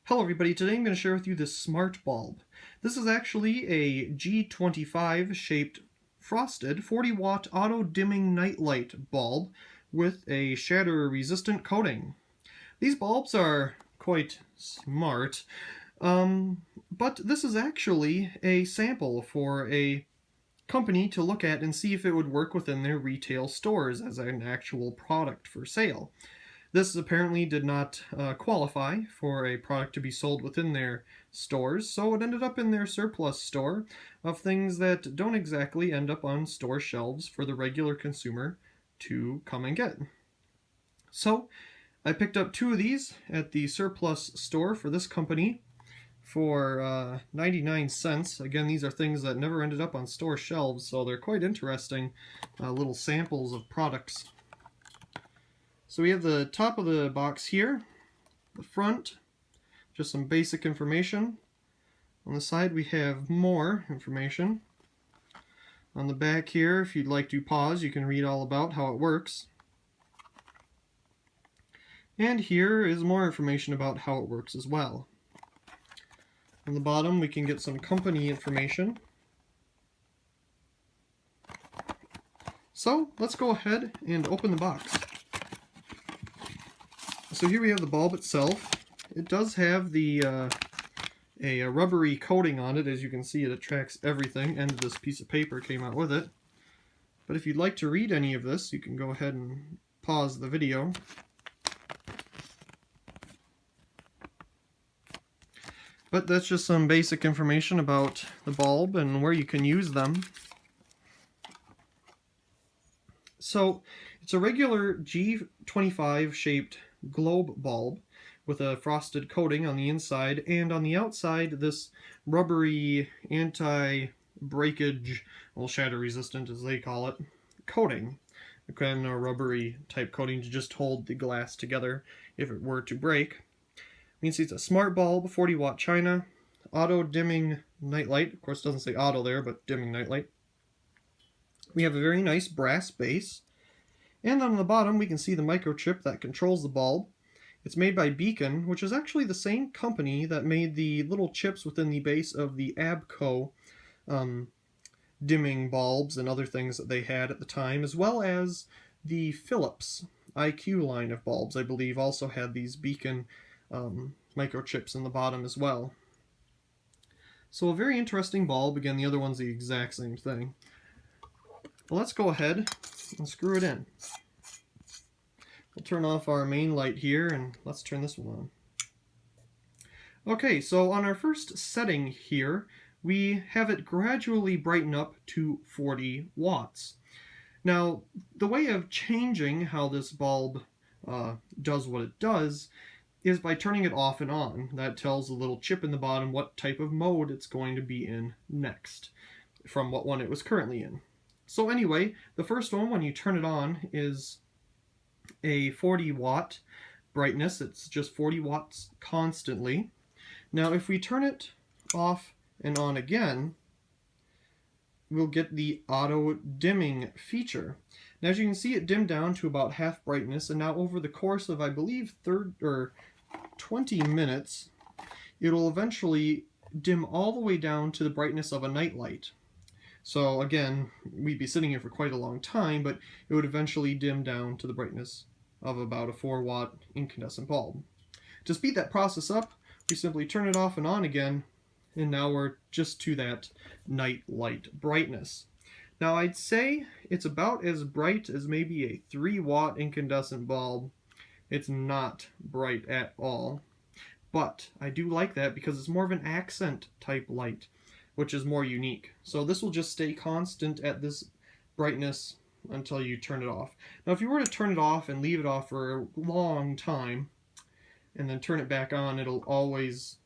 Hello everybody, today I'm going to share with you this smart bulb. This is actually a G25 shaped frosted 40 watt auto dimming nightlight bulb with a shatter resistant coating. These bulbs are quite smart, but this is actually a sample for a company to look at and see if it would work within their retail stores as an actual product for sale. This apparently did not qualify for a product to be sold within their stores, so it ended up in their surplus store of things that don't exactly end up on store shelves for the regular consumer to come and get. So I picked up two of these at the surplus store for this company for 99 cents. Again, these are things that never ended up on store shelves, so they're quite interesting little samples of products. So we have the top of the box here, the front, just some basic information. On the side we have more information. On the back here, if you'd like to pause, you can read all about how it works. And here is more information about how it works as well. On the bottom we can get some company information. So let's go ahead and open the box. So here we have the bulb itself. It does have a rubbery coating on it. As you can see, it attracts everything, and this piece of paper came out with it. But if you'd like to read any of this, you can go ahead and pause the video. But that's just some basic information about the bulb and where you can use them. So it's a regular G25 shaped globe bulb with a frosted coating on the inside, and on the outside this rubbery anti-breakage, well, shatter resistant as they call it, coating. Kind of a rubbery type coating to just hold the glass together if it were to break. You can see it's a SmartBulb 40 watt China auto dimming nightlight. Of course it doesn't say auto there, but dimming nightlight. We have a very nice brass base. And on the bottom we can see the microchip that controls the bulb. It's made by Beacon, which is actually the same company that made the little chips within the base of the Abco dimming bulbs and other things that they had at the time, as well as the Philips IQ line of bulbs, I believe, also had these Beacon microchips in the bottom as well. So a very interesting bulb. Again, the other one's the exact same thing. Well, let's go ahead and screw it in. We'll turn off our main light here and let's turn this one on. Okay, so on our first setting here, we have it gradually brighten up to 40 watts. Now, the way of changing how this bulb does what it does is by turning it off and on. That tells the little chip in the bottom what type of mode it's going to be in next from what one it was currently in. So anyway, the first one, when you turn it on, is a 40 watt brightness. It's just 40 watts constantly. Now if we turn it off and on again, we'll get the auto dimming feature. Now as you can see, it dimmed down to about half brightness, and now over the course of, I believe, 20 minutes, it'll eventually dim all the way down to the brightness of a nightlight. So again, we'd be sitting here for quite a long time, but it would eventually dim down to the brightness of about a 4 watt incandescent bulb. To speed that process up, we simply turn it off and on again, and now we're just to that night light brightness. Now I'd say it's about as bright as maybe a 3 watt incandescent bulb. It's not bright at all, but I do like that because it's more of an accent type light, which is more unique. So this will just stay constant at this brightness until you turn it off. Now if you were to turn it off and leave it off for a long time and then turn it back on, it'll always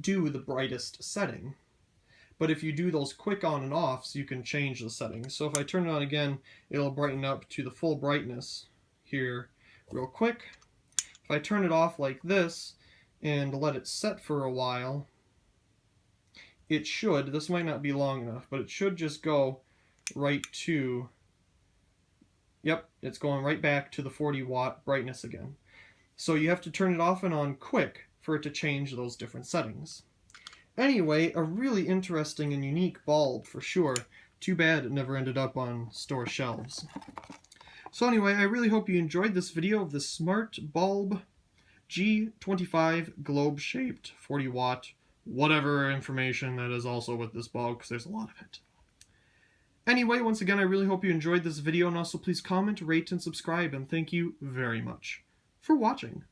do the brightest setting. But if you do those quick on and offs, you can change the settings. So if I turn it on again, it'll brighten up to the full brightness here real quick. If I turn it off like this and let it set for a while, it should, this might not be long enough, but it should just go right to, yep, it's going right back to the 40 watt brightness again. So you have to turn it off and on quick for it to change those different settings. Anyway, a really interesting and unique bulb for sure. Too bad it never ended up on store shelves. So anyway, I really hope you enjoyed this video of the SmartBulb G25 globe-shaped 40-watt, whatever information that is also with this bulb, because there's a lot of it. Anyway, once again, I really hope you enjoyed this video, and also please comment, rate, and subscribe, and thank you very much for watching.